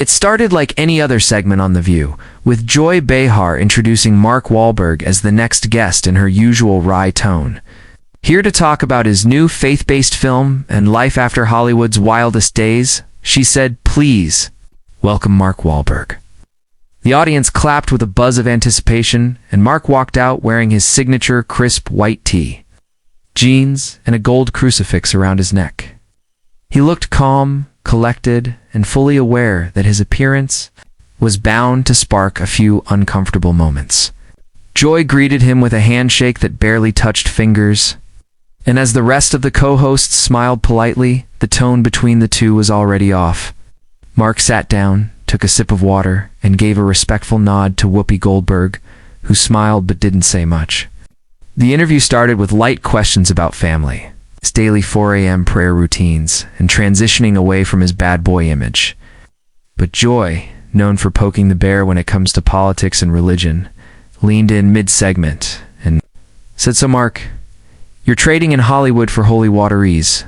It started like any other segment on The View, with Joy Behar introducing Mark Wahlberg as the next guest in her usual wry tone. Here to talk about his new faith-based film and life after Hollywood's wildest days, she said, "Please, welcome Mark Wahlberg." The audience clapped with a buzz of anticipation, and Mark walked out wearing his signature crisp white tee, jeans, and a gold crucifix around his neck. He looked calm, collected, and fully aware that his appearance was bound to spark a few uncomfortable moments. Joy greeted him with a handshake that barely touched fingers, and as the rest of the co-hosts smiled politely, the tone between the two was already off. Mark sat down, took a sip of water, and gave a respectful nod to Whoopi Goldberg, who smiled but didn't say much. The interview started with light questions about family, his daily 4 a.m. prayer routines, and transitioning away from his bad boy image. But Joy, known for poking the bear when it comes to politics and religion, leaned in mid-segment and said, "So Mark, you're trading in Hollywood for holy water-ease.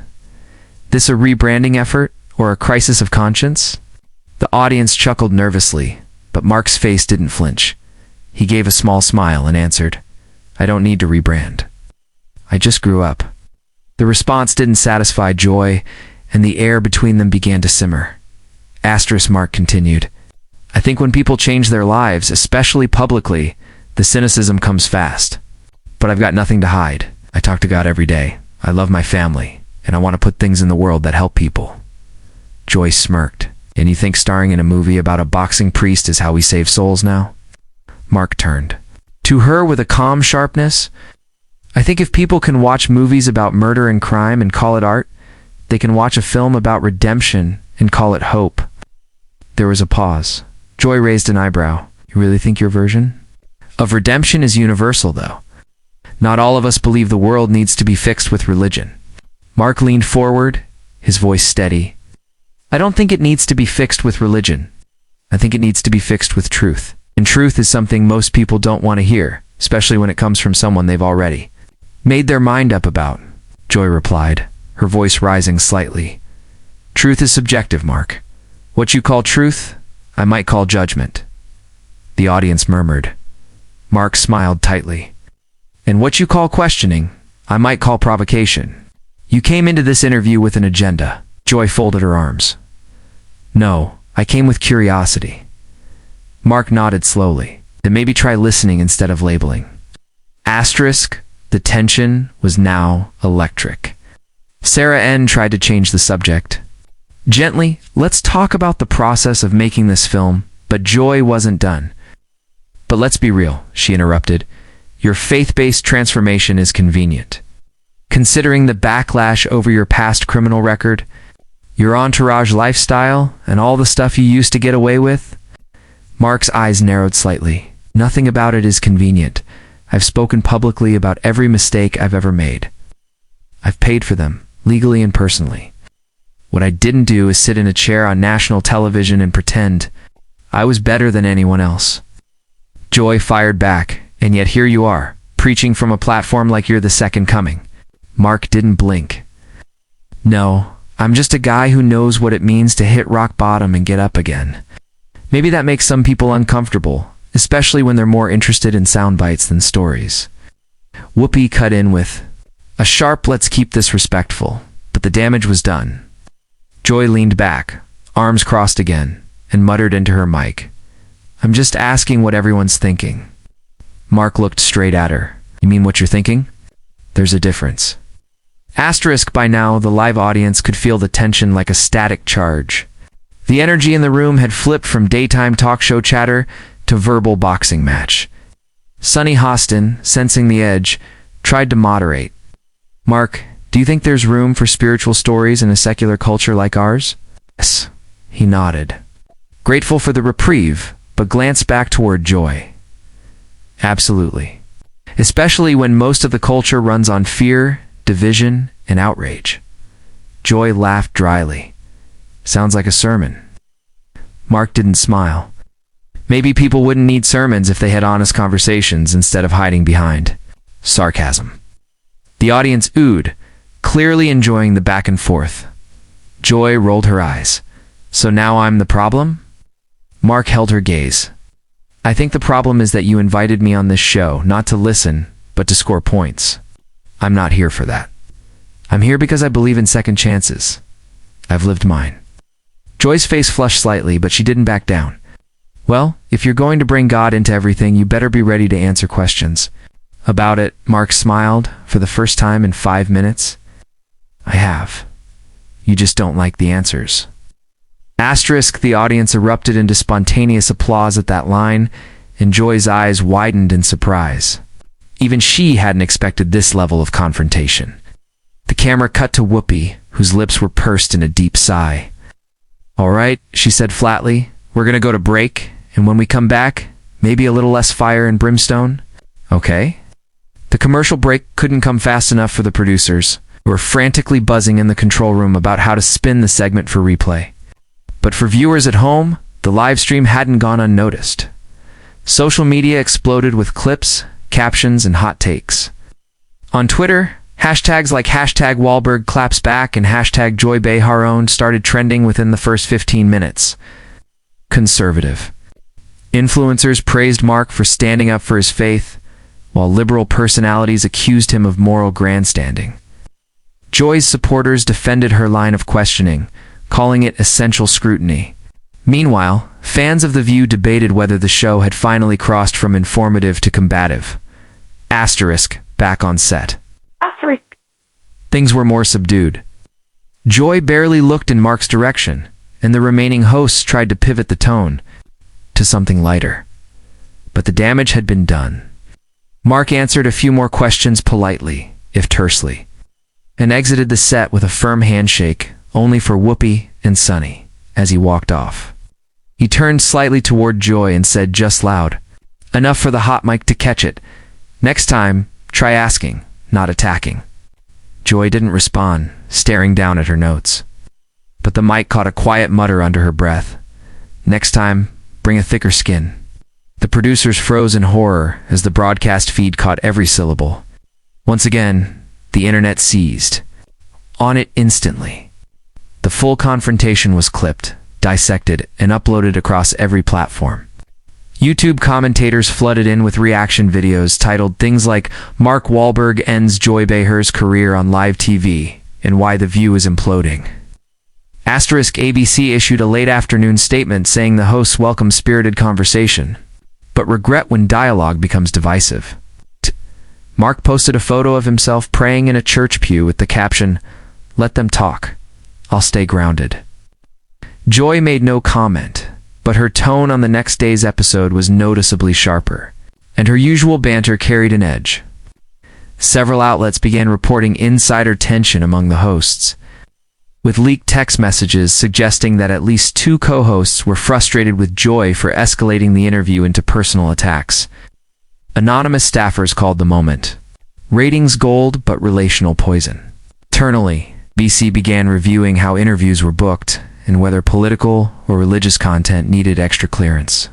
This a rebranding effort or a crisis of conscience?" The audience chuckled nervously, but Mark's face didn't flinch. He gave a small smile and answered, "I don't need to rebrand. I just grew up." The response didn't satisfy Joy, and the air between them began to simmer. Mark continued, "I think when people change their lives, especially publicly, the cynicism comes fast. But I've got nothing to hide. I talk to God every day. I love my family, and I want to put things in the world that help people." Joy smirked. "And you think starring in a movie about a boxing priest is how we save souls now?" Mark turned to her with a calm sharpness. "I think if people can watch movies about murder and crime and call it art, they can watch a film about redemption and call it hope." There was a pause. Joy raised an eyebrow. "You really think your version of redemption is universal, though? Not all of us believe the world needs to be fixed with religion." Mark leaned forward, his voice steady. "I don't think it needs to be fixed with religion. I think it needs to be fixed with truth. And truth is something most people don't want to hear, especially when it comes from someone they've already made their mind up about," Joy replied, her voice rising slightly. "Truth is subjective, Mark. What you call truth, I might call judgment." The audience murmured. Mark smiled tightly. "And what you call questioning, I might call provocation. You came into this interview with an agenda." Joy folded her arms. "No, I came with curiosity." Mark nodded slowly. "Then maybe try listening instead of labeling." The tension was now electric. Sarah N. tried to change the subject. "Gently, let's talk about the process of making this film," but Joy wasn't done. "But let's be real," she interrupted. "Your faith-based transformation is convenient. Considering the backlash over your past criminal record, your entourage lifestyle, and all the stuff you used to get away with." Mark's eyes narrowed slightly. "Nothing about it is convenient. I've spoken publicly about every mistake I've ever made. I've paid for them, legally and personally. What I didn't do is sit in a chair on national television and pretend I was better than anyone else." Joy fired back, "And yet here you are, preaching from a platform like you're the second coming." Mark didn't blink. "No, I'm just a guy who knows what it means to hit rock bottom and get up again. Maybe that makes some people uncomfortable, especially when they're more interested in sound bites than stories." Whoopi cut in with a sharp "let's keep this respectful," but the damage was done. Joy leaned back, arms crossed again, and muttered into her mic, "I'm just asking what everyone's thinking." Mark looked straight at her. "You mean what you're thinking?" "There's a difference." By now, the live audience could feel the tension like a static charge. The energy in the room had flipped from daytime talk show chatter to verbal boxing match. Sonny Hostin, sensing the edge, tried to moderate. "Mark, do you think there's room for spiritual stories in a secular culture like ours?" "Yes," he nodded, grateful for the reprieve, but glanced back toward Joy. "Absolutely. Especially when most of the culture runs on fear, division, and outrage." Joy laughed dryly. "Sounds like a sermon." Mark didn't smile. Maybe people wouldn't need sermons if they had honest conversations instead of hiding behind sarcasm. The audience oohed, clearly enjoying the back and forth. Joy rolled her eyes. "So now I'm the problem?" Mark held her gaze. "I think the problem is that you invited me on this show not to listen, but to score points. I'm not here for that. I'm here because I believe in second chances. I've lived mine." Joy's face flushed slightly, but she didn't back down. "Well, if you're going to bring God into everything, you better be ready to answer questions." "About it," Mark smiled, for the first time in 5 minutes. "I have. You just don't like the answers." Asterisk, the audience erupted into spontaneous applause at that line, and Joy's eyes widened in surprise. Even she hadn't expected this level of confrontation. The camera cut to Whoopi, whose lips were pursed in a deep sigh. "All right," she said flatly, "we're gonna go to break, and when we come back, maybe a little less fire and brimstone. Okay?" The commercial break couldn't come fast enough for the producers, who were frantically buzzing in the control room about how to spin the segment for replay. But for viewers at home, the live stream hadn't gone unnoticed. Social media exploded with clips, captions, and hot takes. On Twitter, hashtags like hashtag Wahlberg claps back and hashtag Joy Behar owned started trending within the first 15 minutes. Conservative influencers praised Mark for standing up for his faith, while liberal personalities accused him of moral grandstanding. Joy's supporters defended her line of questioning, calling it essential scrutiny. Meanwhile, fans of The View debated whether the show had finally crossed from informative to combative. Asterisk, back on set. Asterisk. Things were more subdued. Joy barely looked in Mark's direction, and the remaining hosts tried to pivot the tone to something lighter. But the damage had been done. Mark answered a few more questions politely, if tersely, and exited the set with a firm handshake, only for Whoopi and Sunny, as he walked off. He turned slightly toward Joy and said just loud, "Enough for the hot mic to catch it. Next time, try asking, not attacking." Joy didn't respond, staring down at her notes. But the mic caught a quiet mutter under her breath. "Next time, bring a thicker skin." The producers froze in horror as the broadcast feed caught every syllable. Once again, the internet seized. On it instantly. The full confrontation was clipped, dissected, and uploaded across every platform. YouTube commentators flooded in with reaction videos titled things like "Mark Wahlberg ends Joy Behar's career on live TV" and "Why the View is imploding." Asterisk, ABC issued a late afternoon statement saying the hosts welcome spirited conversation, but regret when dialogue becomes divisive. Mark posted a photo of himself praying in a church pew with the caption, "Let them talk. I'll stay grounded." Joy made no comment, but her tone on the next day's episode was noticeably sharper, and her usual banter carried an edge. Several outlets began reporting insider tension among the hosts, with leaked text messages suggesting that at least 2 co-hosts were frustrated with Joy for escalating the interview into personal attacks. Anonymous staffers called the moment ratings gold but relational poison. Internally, BC began reviewing how interviews were booked and whether political or religious content needed extra clearance.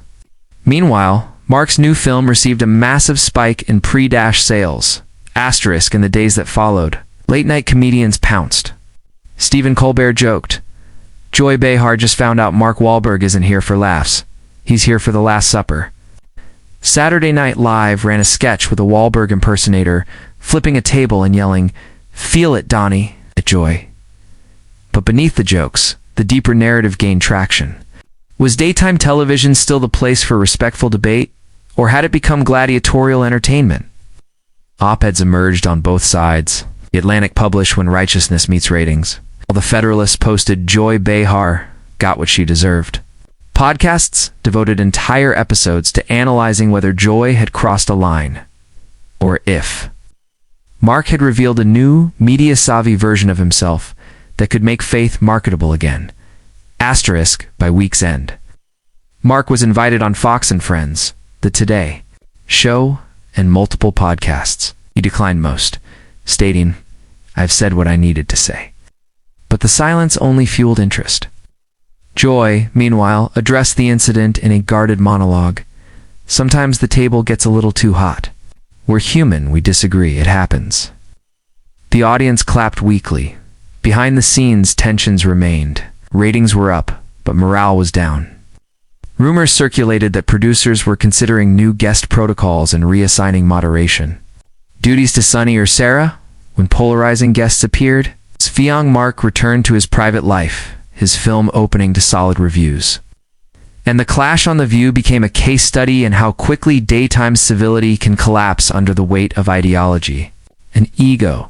Meanwhile, Mark's new film received a massive spike in pre-dash sales. Asterisk, in the days that followed, late-night comedians pounced. Stephen Colbert joked, "Joy Behar just found out Mark Wahlberg isn't here for laughs. He's here for the Last Supper." Saturday Night Live ran a sketch with a Wahlberg impersonator flipping a table and yelling, "Feel it, Donnie," at Joy. But beneath the jokes, the deeper narrative gained traction. Was daytime television still the place for respectful debate, or had it become gladiatorial entertainment? Op-eds emerged on both sides. The Atlantic published "When Righteousness Meets Ratings," while the Federalist posted "Joy Behar got what she deserved." Podcasts devoted entire episodes to analyzing whether Joy had crossed a line, or if. Mark had revealed a new, media-savvy version of himself that could make faith marketable again. Asterisk, by week's end. Mark was invited on Fox and Friends, The Today Show, and multiple podcasts. He declined most, stating, "I've said what I needed to say." But the silence only fueled interest. Joy, meanwhile, addressed the incident in a guarded monologue. "Sometimes the table gets a little too hot. We're human, we disagree, it happens." The audience clapped weakly. Behind the scenes, tensions remained. Ratings were up, but morale was down. Rumors circulated that producers were considering new guest protocols and reassigning moderation. Duties to Sunny or Sarah? When polarizing guests appeared, Sfeong Mark returned to his private life, his film opening to solid reviews. And the clash on The View became a case study in how quickly daytime civility can collapse under the weight of ideology and ego.